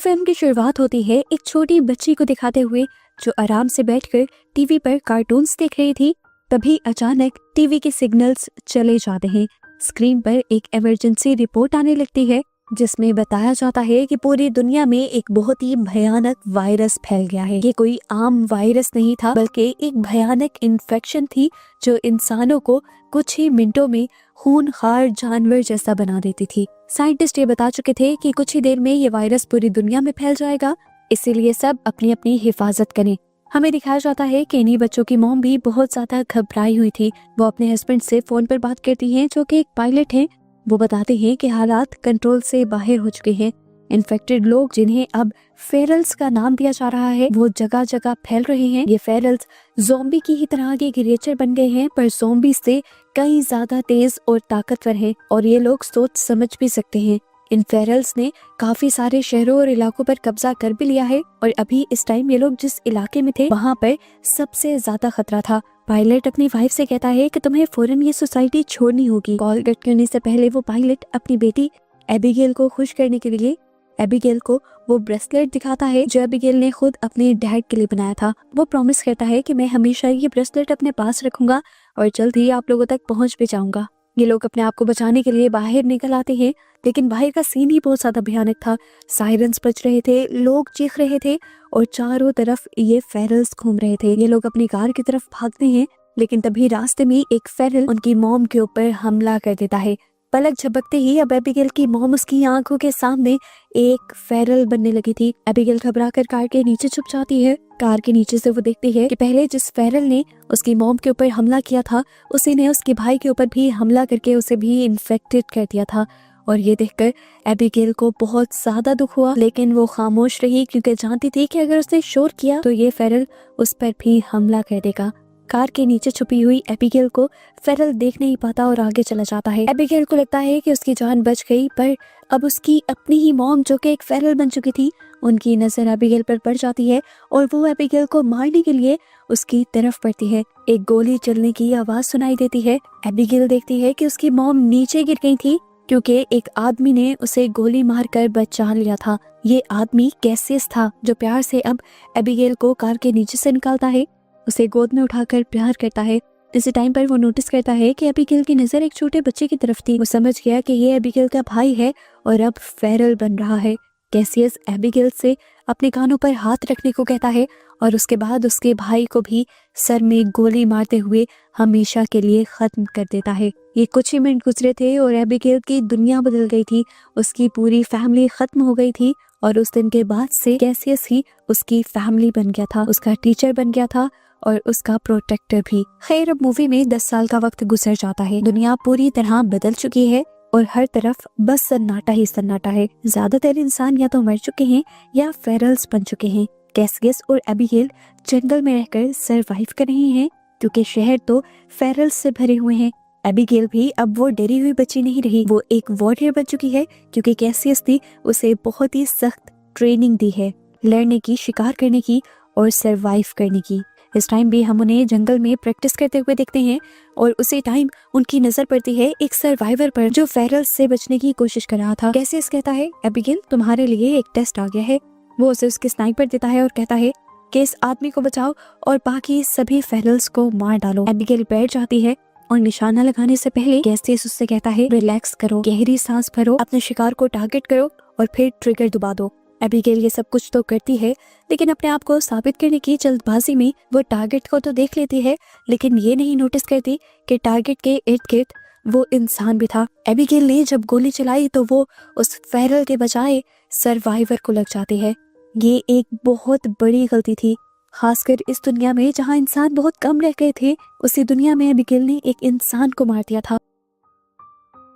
Film की शुरुआत होती है एक छोटी बच्ची को दिखाते हुए जो आराम से बैठकर टीवी पर कार्टून्स देख रही थी। तभी अचानक टीवी के सिग्नल्स चले जाते हैं। स्क्रीन पर एक इमरजेंसी रिपोर्ट आने लगती है जिसमें बताया जाता है कि पूरी दुनिया में एक बहुत ही भयानक वायरस फैल गया है। ये कोई आम वायरस नहीं था बल्कि एक भयानक इन्फेक्शन थी जो इंसानों को कुछ ही मिनटों में खूनखार जानवर जैसा बना देती थी। साइंटिस्ट ये बता चुके थे कि कुछ ही देर में ये वायरस पूरी दुनिया में फैल जाएगा, इसीलिए सब अपनी अपनी हिफाजत करें। हमें दिखाया जाता है कि इन्हीं बच्चों की मॉम भी बहुत ज्यादा घबराई हुई थी। वो अपने हस्बैंड से फोन पर बात करती हैं जो कि एक पायलट हैं। वो बताते हैं कि हालात कंट्रोल से बाहर हो चुके हैं। इन्फेक्टेड लोग जिन्हें अब फेरल्स का नाम दिया जा रहा है वो जगह जगह फैल रहे हैं। ये फेरल्स ज़ॉम्बी की ही तरह के क्रिएचर बन गए हैं, पर ज़ॉम्बी से कई ज्यादा तेज और ताकतवर हैं और ये लोग सोच समझ भी सकते हैं। इन फेरल्स ने काफी सारे शहरों और इलाकों पर कब्जा कर भी लिया है और अभी इस टाइम ये लोग जिस इलाके में थे वहाँ पर सबसे ज्यादा खतरा था। पायलट अपनी वाइफ से कहता है कि तुम्हें फौरन ये सोसाइटी छोड़नी होगी। कॉल कट करने से पहले वो पायलट अपनी बेटी एबिगेल को खुश करने के लिए एबिगेल को वो ब्रेसलेट दिखाता है जो एबिगेल ने खुद अपने डैड के लिए बनाया था। वो प्रॉमिस करता है कि मैं हमेशा ये ब्रेसलेट अपने पास रखूंगा और जल्द ही आप लोगों तक पहुंच भी जाऊंगा। ये लोग अपने आप को बचाने के लिए बाहर निकल आते हैं, लेकिन बाहर का सीन ही बहुत ज्यादा भयानक था। सायरन्स बज रहे थे, लोग चीख रहे थे और चारों तरफ ये फेरल्स घूम रहे थे। ये लोग अपनी कार की तरफ भागते हैं, लेकिन तभी रास्ते में एक फेरल उनकी मॉम के ऊपर हमला कर देता है। पलक झपकते ही अब एबिगेल की मॉम उसकी आंखों के सामने एक फेरल बनने लगी थी। एबिगेल घबराकर कार के नीचे छुप जाती है। कार के नीचे से वो देखती है कि पहले जिस फेरल ने उसकी मॉम के ऊपर हमला किया था उसी ने उसके भाई के ऊपर भी हमला करके उसे भी इन्फेक्टेड कर दिया था। और ये देखकर एबिगेल को बहुत ज्यादा दुख हुआ, लेकिन वो खामोश रही क्योंकि जानती थी कि अगर उसने शोर किया तो ये फेरल उस पर भी हमला कर देगा। कार के नीचे छुपी हुई एबिगेल को फेरल देख नहीं पाता और आगे चला जाता है। एबिगेल को लगता है कि उसकी जान बच गई, पर अब उसकी अपनी ही मॉम जो कि एक फेरल बन चुकी थी उनकी नजर एबिगेल पर पड़ जाती है और वो एबिगेल को मारने के लिए उसकी तरफ बढ़ती है। एक गोली चलने की आवाज सुनाई देती है। एबिगेल देखती है कि उसकी मॉम नीचे गिर गई थी क्योंकि एक आदमी ने उसे गोली मारकर बचा लिया था। ये आदमी कैसियस था जो प्यार से अब एबिगेल को कार के नीचे से निकालता है, उसे गोद में उठाकर प्यार करता है। इसी टाइम पर वो नोटिस करता है कि एबिगेल की नजर एक छोटे बच्चे की तरफ थी। वो समझ गया कि ये एबिगेल का भाई है और अब फेरल बन रहा है। कैसियस एबिगेल से अपने कानों पर हाथ रखने को कहता है और उसके बाद उसके भाई को भी सर में गोली मारते हुए हमेशा के लिए खत्म कर देता है। ये कुछ ही मिनट गुजरे थे और एबिगेल की दुनिया बदल गई थी। उसकी पूरी फैमिली खत्म हो गई थी और उस दिन के बाद से कैसियस ही उसकी फैमिली बन गया था, उसका टीचर बन गया था और उसका प्रोटेक्टर भी। खैर, अब मूवी में 10 साल का वक्त गुजर जाता है। दुनिया पूरी तरह बदल चुकी है और हर तरफ बस सन्नाटा ही सन्नाटा है। ज्यादातर इंसान या तो मर चुके हैं या फेरल्स बन चुके हैं। कैसियस और एबिगेल जंगल में रहकर सरवाइव कर रहे हैं क्योंकि शहर तो फेरल्स से भरे हुए हैं। एबिगेल भी अब वो डरी हुई बच्ची नहीं रही, वो एक वॉरियर बन चुकी है क्योंकि कैसियस ने उसे बहुत ही सख्त ट्रेनिंग दी है लड़ने की, शिकार करने की और सरवाइव करने की। इस टाइम भी हम उन्हें जंगल में प्रैक्टिस करते हुए देखते हैं और उसी टाइम उनकी नजर पड़ती है एक सर्वाइवर पर जो फेरल्स से बचने की कोशिश कर रहा था। कैसियस कहता है, एबिगेल तुम्हारे लिए एक टेस्ट आ गया है। वो उसे उसके स्नाइपर देता है और कहता है कि इस आदमी को बचाओ और बाकी सभी फेरल्स को मार डालो। एबिगेल बैठ जाती है और निशाना लगाने से पहले कैसियस उससे कहता है, रिलैक्स करो, गहरी सांस भरो, अपने शिकार को टारगेट करो और फिर ट्रिगर दबा दो। एबिगेल ये सब कुछ तो करती है, लेकिन अपने आप को साबित करने की जल्दबाजी में वो टारगेट को तो देख लेती है, लेकिन ये नहीं नोटिस करती कि टारगेट के इर्द गिर्द वो इंसान भी था। एबिगेल ने जब गोली चलाई तो वो उस फेरल के बजाय सर्वाइवर को लग जाती है। ये एक बहुत बड़ी गलती थी, खासकर इस दुनिया में जहाँ इंसान बहुत कम रह गए थे। उसी दुनिया में एबिगेल ने एक इंसान को मार दिया था।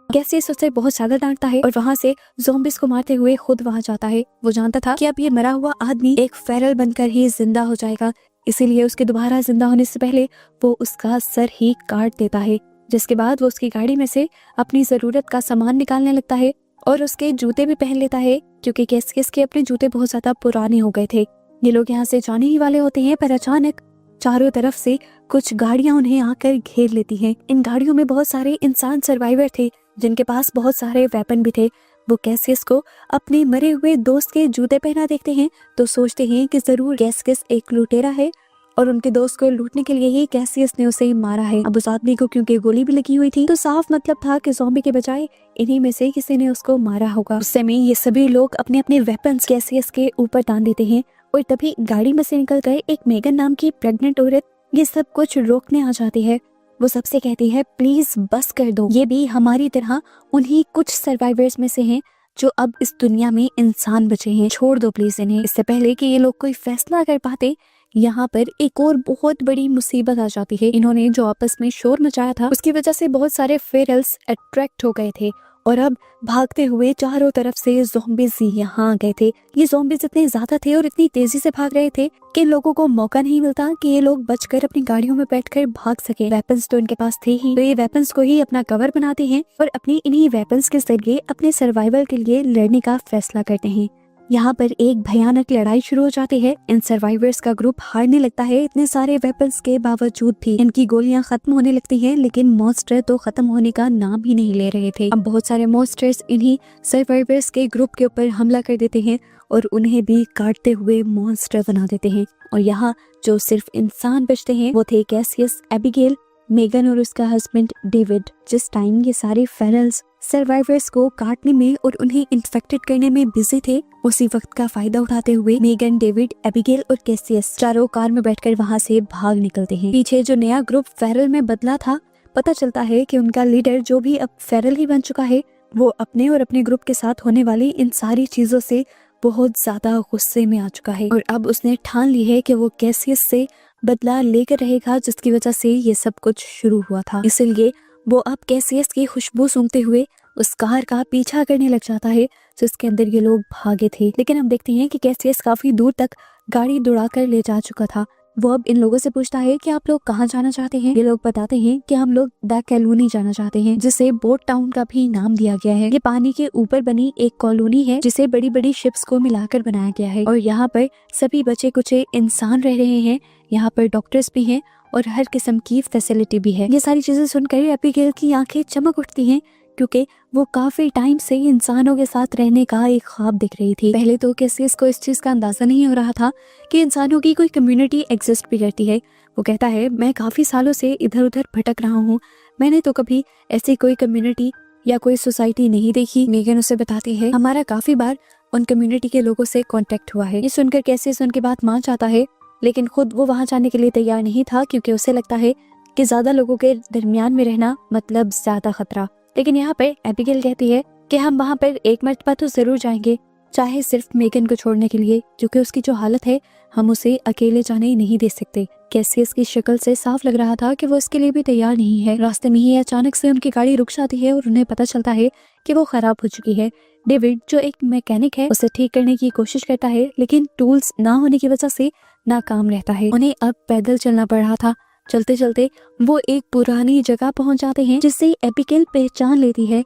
कैसियस उसे बहुत ज्यादा डांटता है और वहाँ से ज़ॉम्बिस को मारते हुए खुद वहाँ जाता है। वो जानता था कि अब ये मरा हुआ आदमी एक फेरल बनकर ही जिंदा हो जाएगा, इसीलिए उसके दोबारा जिंदा होने से पहले वो उसका सर ही काट देता है। जिसके बाद वो उसकी गाड़ी में से अपनी जरूरत का सामान निकालने लगता है और उसके जूते भी पहन लेता है क्योंकि कैसियस के अपने जूते बहुत ज्यादा पुराने हो गए थे। ये लोग यहाँ से जाने ही वाले होते हैं, पर अचानक चारों तरफ से कुछ गाड़ियां उन्हें आकर घेर लेती हैं। इन गाड़ियों में बहुत सारे इंसान सर्वाइवर थे जिनके पास बहुत सारे वेपन भी थे। वो कैसियस को अपने मरे हुए दोस्त के जूते पहना देखते हैं तो सोचते हैं कि जरूर कैसियस एक लुटेरा है और उनके दोस्त को लूटने के लिए ही कैसियस ने उसे मारा है। अब उस आदमी को क्योंकि गोली भी लगी हुई थी तो साफ मतलब था कि ज़ॉम्बी के बजाय इन्हीं में से किसी ने उसको मारा होगा। उस समय ये सभी लोग अपने अपने वेपन्स कैसियस के ऊपर तान देते हैं और तभी गाड़ी में से निकल कर एक मेगन नाम की प्रेग्नेंट औरत ये सब कुछ रोकने आ जाती है। वो सबसे कहती है प्लीज बस कर दो, ये भी हमारी तरह उन्हीं कुछ सर्वाइवर्स में से हैं जो अब इस दुनिया में इंसान बचे हैं, छोड़ दो प्लीज इन्हें। इससे पहले कि ये लोग कोई फैसला कर पाते यहाँ पर एक और बहुत बड़ी मुसीबत आ जाती है। इन्होंने जो आपस में शोर मचाया था उसकी वजह से बहुत सारे फेरल्स अट्रैक्ट हो गए थे और अब भागते हुए चारों तरफ से ज़ॉम्बीज़ यहाँ आ गए थे। ये ज़ॉम्बीज़ इतने ज्यादा थे और इतनी तेजी से भाग रहे थे कि लोगों को मौका नहीं मिलता कि ये लोग बचकर अपनी गाड़ियों में बैठकर भाग सके। वेपन्स तो इनके पास थे ही, तो ये वेपन्स को ही अपना कवर बनाते हैं और अपनी इन्हीं वेपन्स के जरिए अपने सर्वाइवल के लिए लड़ने का फैसला करते हैं। यहाँ पर एक भयानक लड़ाई शुरू हो जाती है। इन सर्वाइवर्स का ग्रुप हारने लगता है। इतने सारे वेपन्स के बावजूद भी इनकी गोलियां खत्म होने लगती हैं, लेकिन मॉन्स्टर तो खत्म होने का नाम ही नहीं ले रहे थे। अब बहुत सारे मॉन्स्टर्स इन्हीं सर्वाइवर्स के ग्रुप के ऊपर हमला कर देते हैं और उन्हें भी काटते हुए मॉन्स्टर बना देते हैं। और यहाँ जो सिर्फ इंसान बचते हैं वो थे कैसियस, एबिगेल, मेगन और उसका हस्बैंड डेविड। जिस टाइम ये सारे फेरल्स सर्वाइवर्स को काटने में और उन्हें इन्फेक्टेड करने में बिजी थे, उसी वक्त का फायदा उठाते हुए मेगन, डेविड, एबिगेल और कैसियस चारों कार में बैठकर वहां से भाग निकलते हैं। पीछे जो नया ग्रुप फेरल में बदला था, पता चलता है कि उनका लीडर जो भी अब फेरल ही बन चुका है, वो अपने और अपने ग्रुप के साथ होने वाली इन सारी चीजों से बहुत ज्यादा गुस्से में आ चुका है और अब उसने ठान ली है कि वो कैसियस से बदला लेकर रहेगा, जिसकी वजह से ये सब कुछ शुरू हुआ था। इसलिए वो अब कैसियस की खुशबू सूंघते हुए उस कार का पीछा करने लग जाता है जिसके अंदर ये लोग भागे थे। लेकिन हम देखते हैं कि कैसियस काफी दूर तक गाड़ी दौड़ाकर ले जा चुका था। वो अब इन लोगों से पूछता है कि आप लोग कहाँ जाना चाहते हैं। ये लोग बताते हैं कि हम लोग द कॉलोनी जाना चाहते हैं, जिसे बोट टाउन का भी नाम दिया गया है। ये पानी के ऊपर बनी एक कॉलोनी है जिसे बड़ी बड़ी शिप्स को मिलाकर बनाया गया है और यहाँ पर सभी बचे कुचे इंसान रह रहे हैं। यहाँ पर डॉक्टर्स भी हैं और हर किस्म की फैसिलिटी भी है। ये सारी चीजें सुनकर एबिगेल की आंखें चमक उठती हैं क्योंकि वो काफी टाइम से इंसानों के साथ रहने का एक ख्वाब दिख रही थी। पहले तो कैसियस को इस चीज का अंदाजा नहीं हो रहा था कि इंसानों की कोई कम्युनिटी एग्जिस्ट भी करती है। वो कहता है मैं काफी सालों से इधर उधर भटक रहा हूँ, मैंने तो कभी ऐसी कोई कम्युनिटी या कोई सोसाइटी नहीं देखी। मेगन उसे बताती है हमारा काफी बार उन कम्युनिटी के लोगों से कॉन्टेक्ट हुआ है। ये सुनकर कैसियस उनकी बात मान जाता है, लेकिन खुद वो वहाँ जाने के लिए तैयार नहीं था क्योंकि उसे लगता है कि ज्यादा लोगों के दरमियान में रहना मतलब ज्यादा खतरा। लेकिन यहाँ पे एबिगेल कहती है कि हम वहाँ पर एक मर्तबा तो जरूर जाएंगे, चाहे सिर्फ मेगन को छोड़ने के लिए, क्योंकि उसकी जो हालत है हम उसे अकेले जाने ही नहीं दे सकते। कैसियस की शक्ल से साफ लग रहा था कि वो इसके लिए भी तैयार नहीं है। रास्ते में ही अचानक से उनकी गाड़ी रुक जाती है और उन्हें पता चलता है कि वो खराब हो चुकी है। डेविड जो एक मैकेनिक है उसे ठीक करने की कोशिश करता है, लेकिन टूल्स ना होने की वजह से नाकाम रहता है। उन्हें अब पैदल चलना पड़ रहा था। चलते चलते वो एक पुरानी जगह पहुंच जाते हैं जिसे एबिगेल पहचान लेती है।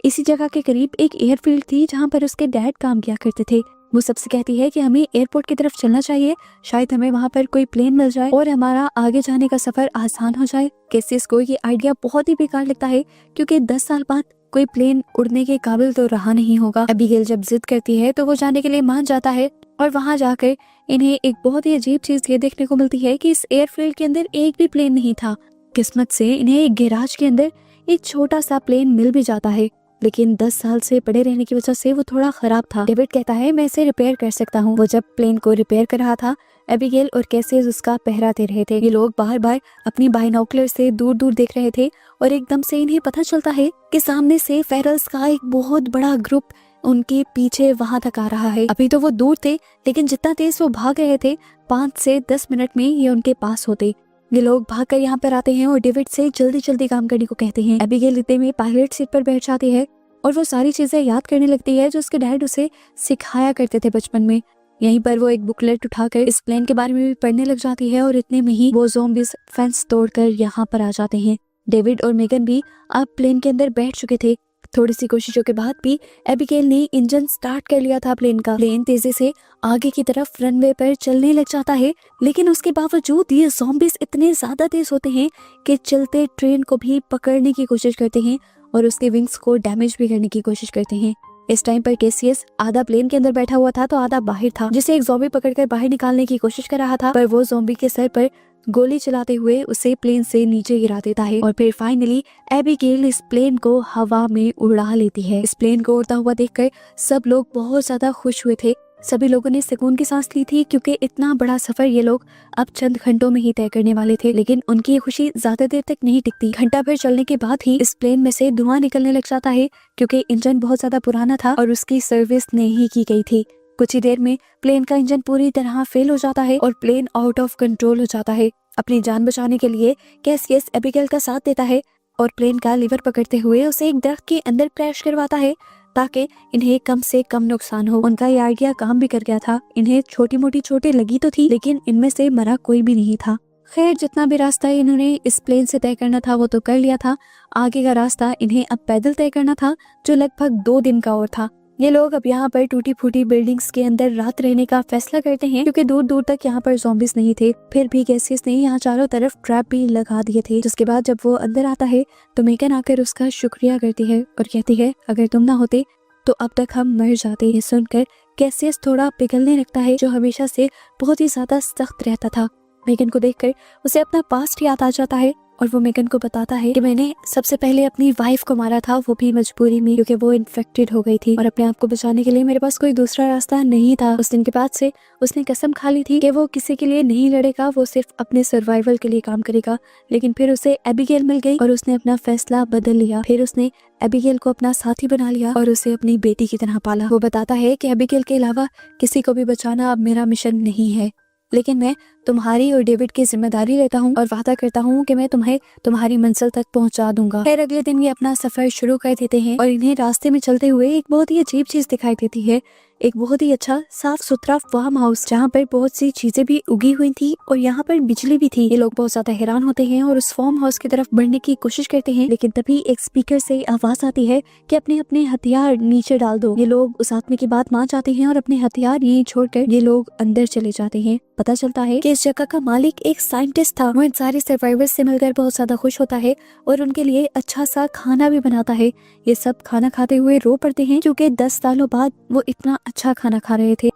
इसी जगह के करीब एक एयरफील्ड थी जहां पर उसके डैड काम किया करते थे। वो सबसे कहती है कि हमें एयरपोर्ट की तरफ चलना चाहिए, शायद हमें वहां पर कोई प्लेन मिल जाए और हमारा आगे जाने का सफर आसान हो जाए। कैसियस को ये आइडिया बहुत ही बेकार लगता है क्योंकि 10 साल बाद कोई प्लेन उड़ने के काबिल तो रहा नहीं होगा। एबिगेल जब जिद करती है तो वो जाने के लिए मान जाता है और वहां जाकर इन्हें एक बहुत ही अजीब चीज ये देखने को मिलती है कि इस एयरफील्ड के अंदर एक भी प्लेन नहीं था। किस्मत से इन्हें एक गैराज के अंदर एक छोटा सा प्लेन मिल भी जाता है, लेकिन 10 साल से पड़े रहने की वजह से वो थोड़ा खराब था। डेविड कहता है मैं इसे रिपेयर कर सकता हूँ। वो जब प्लेन को रिपेयर कर रहा था, एबिगेल और कैसियस उसका पहरा दे रहे थे। ये लोग बार बार अपनी बाइनोकुलर से दूर दूर देख रहे थे और एकदम से इन्हें पता चलता है कि सामने से फेरल्स का एक बहुत बड़ा ग्रुप उनके पीछे वहां तक आ रहा है। अभी तो वो दूर थे, लेकिन जितना तेज वो भाग रहे थे 5 से 10 मिनट में ये उनके पास होते। ये लोग भागकर यहाँ पर आते हैं और डेविड से जल्दी जल्दी काम करने को कहते हैं। एबिगेल इतने में पायलट सीट पर बैठ जाती है और वो सारी चीजें याद करने लगती है जो उसके डैड उसे सिखाया करते थे बचपन में। यहीं पर वो एक बुकलेट उठाकर इस प्लेन के बारे में भी पढ़ने लग जाती है और इतने में ही वो ज़ॉम्बीज़ फेंस तोड़कर यहाँ पर आ जाते हैं। डेविड और मेगन भी अब प्लेन के अंदर बैठ चुके थे। थोड़ी सी कोशिशों के बाद भी एबिगेल ने इंजन स्टार्ट कर लिया था प्लेन का। प्लेन तेजी से आगे की तरफ रनवे पर चलने लग जाता है, लेकिन उसके बावजूद ये ज़ॉम्बीज़ इतने ज्यादा तेज होते हैं कि चलते ट्रेन को भी पकड़ने की कोशिश करते हैं और उसके विंग्स को डैमेज भी करने की कोशिश करते हैं। इस टाइम पर केसीएस आधा प्लेन के अंदर बैठा हुआ था तो आधा बाहर था, जिसे एक ज़ॉम्बी पकड़कर बाहर निकालने की कोशिश कर रहा था, पर वो ज़ॉम्बी के सर पर गोली चलाते हुए उसे प्लेन से नीचे गिरा देता है और फिर फाइनली एबिगेल इस प्लेन को हवा में उड़ा लेती है। इस प्लेन को उड़ता हुआ देखकर सब लोग बहुत ज्यादा खुश हुए थे। सभी लोगों ने सुकून की सांस ली थी क्योंकि इतना बड़ा सफर ये लोग अब चंद घंटों में ही तय करने वाले थे। लेकिन उनकी ये खुशी ज्यादा देर तक नहीं टिकती। घंटा भर चलने के बाद ही इस प्लेन में से धुआं निकलने लग जाता है क्योंकि इंजन बहुत ज्यादा पुराना था और उसकी सर्विस नहीं की गई थी। कुछ ही देर में प्लेन का इंजन पूरी तरह फेल हो जाता है और प्लेन आउट ऑफ कंट्रोल हो जाता है। अपनी जान बचाने के लिए कैसियस एबिगेल का साथ देता है और प्लेन का लीवर पकड़ते हुए उसे एक दरख्त के अंदर क्रैश करवाता है ताकि इन्हें कम से कम नुकसान हो। उनका ये आइडिया काम भी कर गया था। इन्हें छोटी मोटी चोटें लगी तो थी लेकिन इनमें से मरा कोई भी नहीं था। खैर, जितना भी रास्ता इन्होंने इस प्लेन से तय करना था वो तो कर लिया था। आगे का रास्ता इन्हें अब पैदल तय करना था जो लगभग 2 दिन का और था। ये लोग अब यहाँ पर टूटी फूटी बिल्डिंग्स के अंदर रात रहने का फैसला करते हैं क्योंकि दूर दूर तक यहाँ पर ज़ॉम्बीज़ नहीं थे। फिर भी कैसियस ने यहाँ चारों तरफ ट्रैप भी लगा दिए थे। जिसके बाद जब वो अंदर आता है तो मेगन आकर उसका शुक्रिया करती है और कहती है अगर तुम ना होते तो अब तक हम मर जाते। ये सुनकर कैसियस थोड़ा पिघलने लगता है जो हमेशा से बहुत ही ज्यादा सख्त रहता था। मेगन को देखकर उसे अपना पास्ट याद आ जाता है और वो मेगन को बताता है कि मैंने सबसे पहले अपनी वाइफ को मारा था, वो भी मजबूरी में क्योंकि वो इन्फेक्टेड हो गई थी और अपने आप को बचाने के लिए मेरे पास कोई दूसरा रास्ता नहीं था। उस दिन के बाद से उसने कसम खा ली थी कि वो किसी के लिए नहीं लड़ेगा, वो सिर्फ अपने सर्वाइवल के लिए काम करेगा। लेकिन फिर उसे एबिगेल मिल गई और उसने अपना फैसला बदल लिया। फिर उसने एबिगेल को अपना साथी बना लिया और उसे अपनी बेटी की तरह पाला। वो बताता है कि एबिगेल के अलावा किसी को भी बचाना अब मेरा मिशन नहीं है, लेकिन मैं तुम्हारी और डेविड की जिम्मेदारी लेता हूँ और वादा करता हूँ कि मैं तुम्हें तुम्हारी मंजिल तक पहुँचा दूंगा। फिर अगले दिन ये अपना सफर शुरू कर देते हैं और इन्हें रास्ते में चलते हुए एक बहुत ही अजीब चीज दिखाई देती है। एक बहुत ही अच्छा साफ सुथरा फार्म हाउस जहाँ पर बहुत सी चीजें भी उगी हुई थी और यहाँ पर बिजली भी थी। ये लोग बहुत ज्यादा हैरान होते हैं और उस फार्म हाउस की तरफ बढ़ने की कोशिश करते हैं, लेकिन तभी एक स्पीकर से आवाज आती है कि अपने अपने हथियार नीचे डाल दो। ये लोग उस आदमी की बात मान जाते हैं और अपने हथियार यहीं छोड़कर ये लोग अंदर चले जाते हैं। पता चलता है कि इस जगह का मालिक एक साइंटिस्ट था। वो इन सारे सर्वाइवर्स से मिलकर बहुत ज्यादा खुश होता है और उनके लिए अच्छा सा खाना भी बनाता है। ये सब खाना खाते हुए रो पड़ते हैं क्योंकि 10 सालों बाद वो इतना अच्छा खाना खा रहे थे।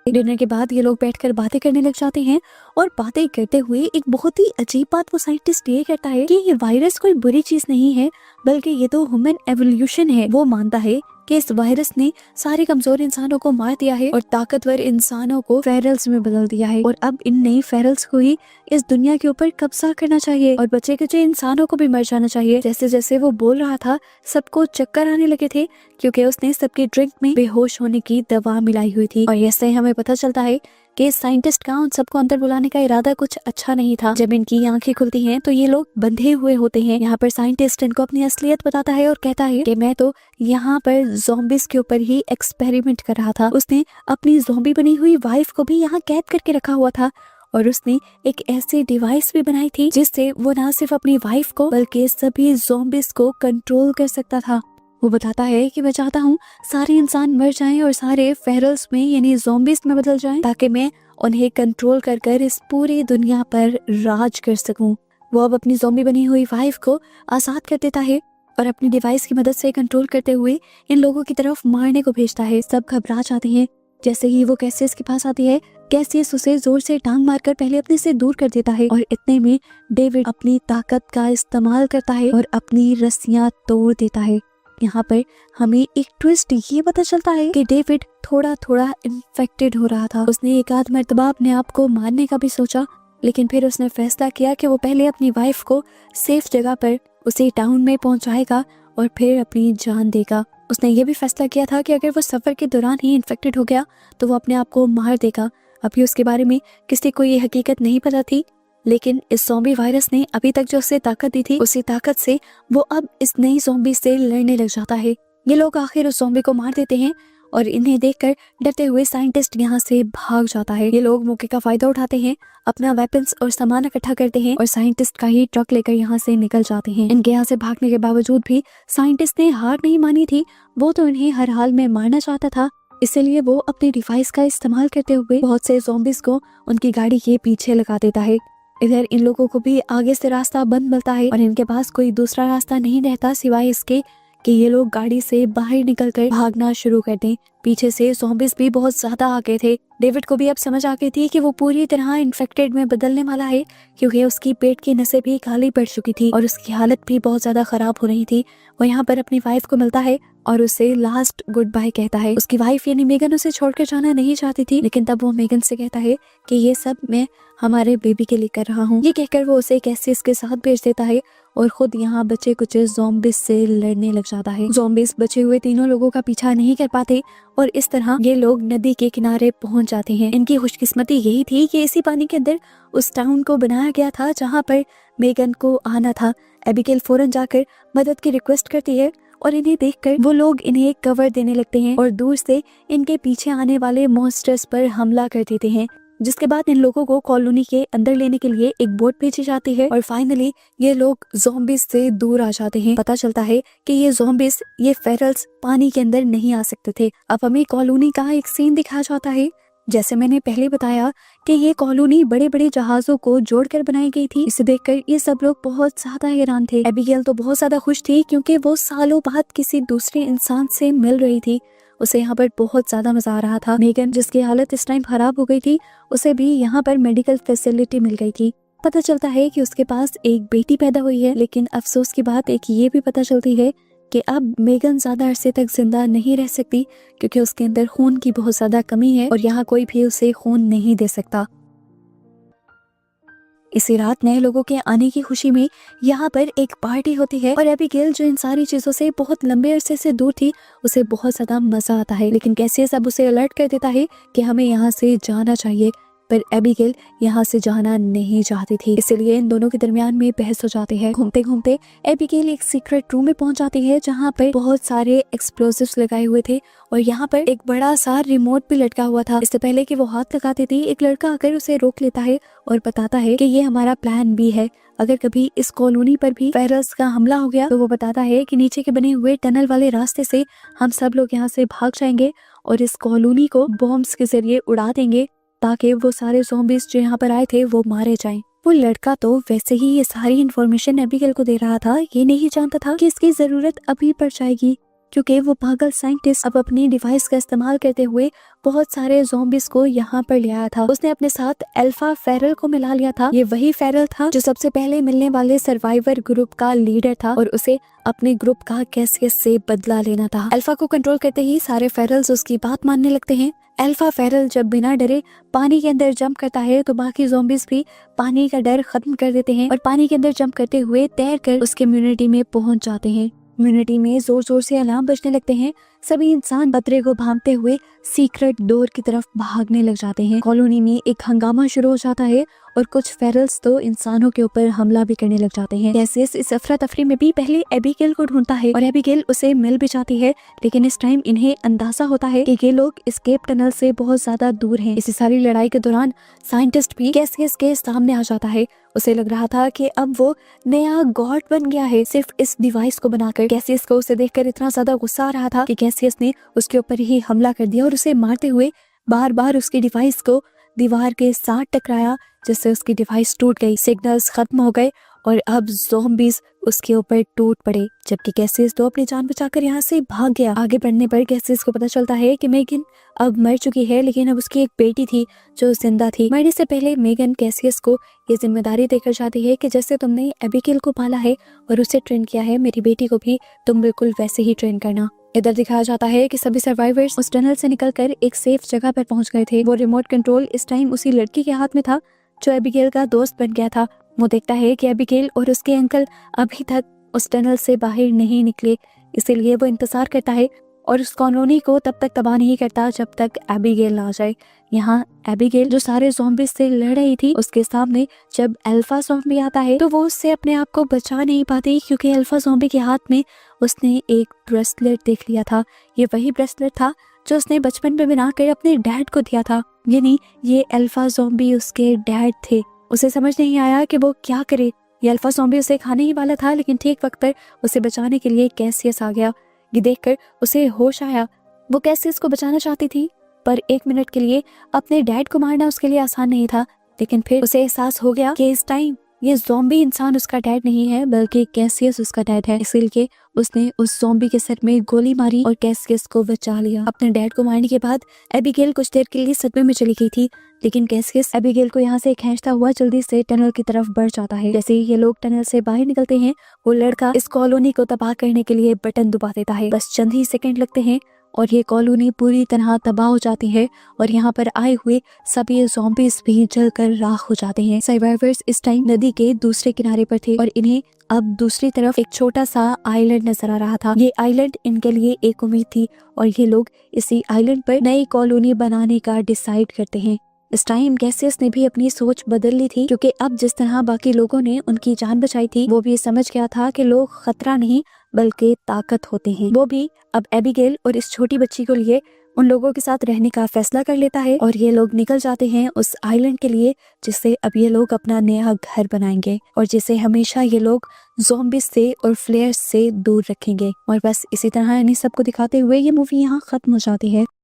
डिनर के बाद ये लोग बैठकर बातें करने लग जाते हैं और बातें करते हुए एक बहुत ही अजीब बात वो साइंटिस्ट ये कहता है कि ये वायरस कोई बुरी चीज नहीं है, बल्कि ये तो ह्यूमन एवोल्यूशन है। वो मानता है कि इस वायरस ने सारे कमजोर इंसानों को मार दिया है और ताकतवर इंसानों को फेरल्स में बदल दिया है और अब इन नई फेरल्स को ही इस दुनिया के ऊपर कब्जा करना चाहिए और बचे कुचे इंसानों को भी मर जाना चाहिए। जैसे जैसे वो बोल रहा था सबको चक्कर आने लगे थे क्योंकि उसने सबकी ड्रिंक में बेहोश होने की दवा मिलाई हुई थी। और ऐसे हमें पता चलता है कि साइंटिस्ट का उन सबको अंदर बुलाने का इरादा कुछ अच्छा नहीं था। जब इनकी आंखें खुलती हैं तो ये लोग बंधे हुए होते हैं। यहाँ पर साइंटिस्ट इनको अपनी असलियत बताता है और कहता है कि मैं तो यहाँ पर ज़ॉम्बीज़ के ऊपर ही एक्सपेरिमेंट कर रहा था। उसने अपनी ज़ॉम्बी बनी हुई वाइफ को भी यहाँ कैद करके रखा हुआ था और उसने एक ऐसी डिवाइस भी बनाई थी जिससे वो न सिर्फ अपनी वाइफ को बल्कि सभी ज़ॉम्बीज़ को कंट्रोल कर सकता था। वो बताता है कि मैं चाहता हूँ सारे इंसान मर जाएं और सारे फेरल्स में यानी ज़ॉम्बीज़ में बदल जाएं ताकि मैं उन्हें कंट्रोल कर कर इस पूरी दुनिया पर राज कर सकूं। वो अब अपनी ज़ॉम्बी बनी हुई वाइफ को आज़ाद कर देता है और अपनी डिवाइस की मदद से कंट्रोल करते हुए इन लोगों की तरफ मारने को भेजता है। सब घबरा जाते हैं। जैसे ही वो कैसियस के पास आती है, कैसियस उसे जोर से टांग मारकर पहले अपने से दूर कर देता है और इतने में डेविड अपनी ताकत का इस्तेमाल करता है और अपनी रस्सियां तोड़ देता है। यहाँ पर हमें एक ट्विस्ट ये पता चलता है कि डेविड थोड़ा थोड़ा इन्फेक्टेड हो रहा था। उसने एक आध मर्तबा अपने आप को मारने का भी सोचा, लेकिन फिर उसने फैसला किया कि वो पहले अपनी वाइफ को सेफ जगह पर उसे टाउन में पहुंचाएगा और फिर अपनी जान देगा। उसने ये भी फैसला किया था कि अगर वो सफर के दौरान ही इन्फेक्टेड हो गया तो वो अपने आप को मार देगा। अभी उसके बारे में किसी को ये हकीकत नहीं पता थी, लेकिन इस ज़ॉम्बी वायरस ने अभी तक जो उसे ताकत दी थी उसी ताकत से वो अब इस नई ज़ॉम्बी से लड़ने लग जाता है। ये लोग आखिर उस ज़ॉम्बी को मार देते हैं और इन्हें देखकर डरते हुए साइंटिस्ट यहाँ से भाग जाता है। ये लोग मौके का फायदा उठाते हैं, अपना वेपन्स और सामान इकट्ठा करते हैं और साइंटिस्ट का ही ट्रक लेकर यहाँ से निकल जाते हैं। इनके यहाँ से भागने के बावजूद भी साइंटिस्ट ने हार नहीं मानी थी। वो तो इन्हें हर हाल में मारना चाहता था, इसलिए वो अपनी डिवाइस का इस्तेमाल करते हुए बहुत से ज़ॉम्बीज़ को उनकी गाड़ी के पीछे लगा देता है। इधर इन लोगों को भी आगे से रास्ता बंद मिलता है और इनके पास कोई दूसरा रास्ता नहीं रहता सिवाय इसके कि ये लोग गाड़ी से बाहर निकलकर भागना शुरू कर दें। पीछे से ज़ॉम्बीज़ भी बहुत ज्यादा आ गए थे। डेविड को भी अब समझ आ गई थी कि वो पूरी तरह इन्फेक्टेड में बदलने वाला है, क्योंकि उसकी पेट की नसें भी खाली पड़ चुकी थी और उसकी हालत भी बहुत ज्यादा खराब हो रही थी। वो यहाँ पर अपनी वाइफ को मिलता है और उसे लास्ट गुड बाय कहता है। उसकी वाइफ यानी मेगन उसे छोड़कर जाना नहीं चाहती थी, लेकिन तब वो मेगन से कहता है कि ये सब मैं हमारे बेबी के लिए कर रहा हूँ। ये कहकर वो उसे कैसियस के साथ भेज देता है और खुद यहाँ बचे कुछ ज़ॉम्बीज़ से लड़ने लग जाता है। ज़ॉम्बीज़ बचे हुए तीनों लोगों का पीछा नहीं कर पाते और इस तरह ये लोग नदी के किनारे पहुंच जाते हैं। इनकी खुशकिस्मती यही थी कि इसी पानी के अंदर उस टाउन को बनाया गया था जहाँ पर मेगन को आना था। एबिगेल फौरन जाकर मदद की रिक्वेस्ट करती है और इन्हें देखकर वो लोग इन्हें कवर देने लगते हैं और दूर से इनके पीछे आने वाले मॉन्स्टर्स पर हमला कर देते हैं, जिसके बाद इन लोगों को कॉलोनी के अंदर लेने के लिए एक बोट भेजी जाती है और फाइनली ये लोग ज़ॉम्बीज़ से दूर आ जाते हैं। पता चलता है कि ये ज़ॉम्बीज़, ये फेरल्स पानी के अंदर नहीं आ सकते थे। अब हमें कॉलोनी का एक सीन दिखाया जाता है। जैसे मैंने पहले बताया कि ये कॉलोनी बड़े बड़े जहाजों को जोड़कर बनाई गई थी। इसे देखकर ये सब लोग बहुत ज्यादा हैरान थे। एबिगेल तो बहुत ज्यादा खुश थी क्योंकि वो सालों बाद किसी दूसरे इंसान से मिल रही थी। उसे यहाँ पर बहुत ज्यादा मजा आ रहा था। मेगन, जिसकी हालत इस टाइम खराब हो गई थी, उसे भी यहाँ पर मेडिकल फैसिलिटी मिल गई थी। पता चलता है कि उसके पास एक बेटी पैदा हुई है, लेकिन अफसोस की बात एक ये भी पता चलती है कि अब मेगन ज्यादा अरसे तक जिंदा नहीं रह सकती, क्योंकि उसके अंदर खून की बहुत ज्यादा कमी है और यहाँ कोई भी उसे खून नहीं दे सकता। इसी रात नए लोगों के आने की खुशी में यहाँ पर एक पार्टी होती है और एबिगेल, जो इन सारी चीजों से बहुत लंबे अरसे से दूर थी, उसे बहुत ज्यादा मजा आता है। लेकिन कैसे सब उसे अलर्ट कर देता है कि हमें यहाँ से जाना चाहिए, पर एबिगेल यहाँ से जाना नहीं चाहती थी। इसलिए इन दोनों के दरमियान में बहस हो जाती है। घूमते घूमते एबिगेल एक सीक्रेट रूम में पहुंच जाती है जहाँ पर बहुत सारे एक्सप्लोसिव्स लगाए हुए थे और यहाँ पर एक बड़ा सा रिमोट भी लटका हुआ था। इससे पहले कि वो हाथ लगाती थी, एक लड़का आकर उसे रोक लेता है और बताता है कि ये हमारा प्लान बी है। अगर कभी इस कॉलोनी पर भी फेरल्स का हमला हो गया तो वो बताता है कि नीचे के बने हुए टनल वाले रास्ते से हम सब लोग यहाँ से भाग जाएंगे और इस कॉलोनी को बॉम्ब्स के जरिए उड़ा देंगे ताकि वो सारे ज़ॉम्बीज़ जो यहाँ पर आए थे वो मारे जाएं। वो लड़का तो वैसे ही ये सारी इन्फॉर्मेशन एबिगेल को दे रहा था, ये नहीं जानता था कि इसकी जरूरत अभी पड़ जाएगी, क्योंकि वो पागल साइंटिस्ट अब अपनी डिवाइस का इस्तेमाल करते हुए बहुत सारे ज़ॉम्बीज़ को यहाँ पर ले आया था। उसने अपने साथ अल्फा फेरल को मिला लिया था। ये वही फेरल था जो सबसे पहले मिलने वाले सर्वाइवर ग्रुप का लीडर था और उसे अपने ग्रुप का कैसियस से बदला लेना था। अल्फा को कंट्रोल करते ही सारे फेरल्स उसकी बात मानने लगते हैं। अल्फा फेरल जब बिना डरे पानी के अंदर जंप करता है तो बाकी ज़ॉम्बीज़ भी पानी का डर खत्म कर देते हैं और पानी के अंदर जंप करते हुए तैरकर उस कम्युनिटी में पहुंच जाते हैं। कम्युनिटी में जोर जोर से अलार्म बजने लगते हैं। सभी इंसान खतरे को भांपते हुए सीक्रेट डोर की तरफ भागने लग जाते हैं। कॉलोनी में एक हंगामा शुरू हो जाता है और कुछ फेरल्स तो इंसानों के ऊपर हमला भी करने लग जाते हैं। कैसियस इस अफरा तफरी में भी पहले एबिगेल को ढूंढता है और एबिगेल उसे मिल भी जाती है, लेकिन इस टाइम इन्हें अंदाजा होता है कि ये लोग एस्केप टनल से बहुत ज्यादा दूर हैं। इसी सारी लड़ाई के दौरान साइंटिस्ट भी कैसियस के सामने आ जाता है। उसे लग रहा था कि अब वो नया गॉड बन गया है सिर्फ इस डिवाइस को बनाकर। कैसियस को उसे देखकर इतना ज्यादा गुस्सा आ रहा था कि कैसियस ने उसके ऊपर ही हमला कर दिया और उसे मारते हुए बार बार उसकी डिवाइस को दीवार के साथ टकराया, जिससे उसकी डिवाइस टूट गई। सिग्नल्स खत्म हो गए और अब ज़ॉम्बीज़ उसके ऊपर टूट पड़े, जबकि कैसियस तो अपनी जान बचाकर यहाँ से भाग गया। आगे बढ़ने पर कैसियस को पता चलता है कि मेगन अब मर चुकी है, लेकिन अब उसकी एक बेटी थी जो जिंदा थी। मरने से पहले मेगन कैसियस को ये जिम्मेदारी देकर जाती है कि जैसे तुमने एबिगेल को पाला है और उसे ट्रेन किया है, मेरी बेटी को भी तुम बिल्कुल वैसे ही ट्रेन करना। इधर दिखाया जाता है कि सभी सर्वाइवर्स उस टनल से निकलकर एक सेफ जगह पर पहुंच गए थे। वो रिमोट कंट्रोल इस टाइम उसी लड़की के हाथ में था जो एबिगेल का दोस्त बन गया था। वो देखता है कि एबिगेल और उसके अंकल अभी तक उस टनल से बाहर नहीं निकले, इसीलिए वो इंतजार करता है और उस कॉलोनी को तब तक तबाह नहीं करता जब तक एबिगेल ना आ जाए। यहाँ एबिगेल जो सारे ज़ॉम्बीज़ से लड़ रही थी, उसके सामने जब अल्फा ज़ॉम्बी आता है तो वो उससे अपने आप को बचा नहीं पाती, क्योंकि अल्फा ज़ॉम्बी के हाथ में उसने एक ब्रेसलेट देख लिया था। ये वही ब्रेसलेट था जो उसने बचपन में बनाकर अपने डैड को दिया था, यानी ये अल्फा ज़ॉम्बी उसके डैड थे। उसे समझ नहीं आया कि वो क्या करे। ये अल्फा ज़ॉम्बी उसे खाने ही वाला था, लेकिन ठीक वक्त पर उसे बचाने के लिए कैसियस आ गया। ये देखकर उसे होश आया। वो कैसियस को बचाना चाहती थी, पर एक मिनट के लिए अपने डैड को मारना उसके लिए आसान नहीं था। लेकिन फिर उसे एहसास हो गया कि इस टाइम ये ज़ॉम्बी इंसान उसका डैड नहीं है बल्कि कैसियस उसका डैड है। इसलिए उसने उस ज़ॉम्बी के सर में गोली मारी और कैसियस को बचा लिया। अपने डैड को मारने के बाद एबिगेल कुछ देर के लिए सदमे में चली गई थी, लेकिन कैसियस एबिगेल को यहाँ से खींचता हुआ जल्दी से टनल की तरफ बढ़ जाता है। जैसे ही ये लोग टनल से बाहर निकलते हैं, वो लड़का इस कॉलोनी को तबाह करने के लिए बटन दबा देता है। बस चंद ही सेकंड लगते हैं और ये कॉलोनी पूरी तरह तबाह हो जाती है और यहाँ पर आए हुए सभी ज़ॉम्बीज भी जलकर राख हो जाते हैं। सर्वाइवर्स इस टाइम नदी के दूसरे किनारे पर थे और इन्हें अब दूसरी तरफ एक छोटा सा आइलैंड नजर आ रहा था। ये आइलैंड इनके लिए एक उम्मीद थी और ये लोग इसी आइलैंड पर नई कॉलोनी बनाने का डिसाइड करते हैं। इस टाइम कैसियस ने भी अपनी सोच बदल ली थी, क्योंकि अब जिस तरह बाकी लोगों ने उनकी जान बचाई थी, वो भी समझ गया था कि लोग खतरा नहीं बल्कि ताकत होते हैं। वो भी अब एबिगेल और इस छोटी बच्ची को लिए उन लोगों के साथ रहने का फैसला कर लेता है और ये लोग निकल जाते हैं उस आइलैंड के लिए, जिससे अब ये लोग अपना नया घर बनाएंगे और जिसे हमेशा ये लोग ज़ॉम्बीज से और फ्लेयर्स से दूर रखेंगे। और बस इसी तरह इन्हीं सबको दिखाते हुए ये मूवी यहाँ खत्म हो जाती है।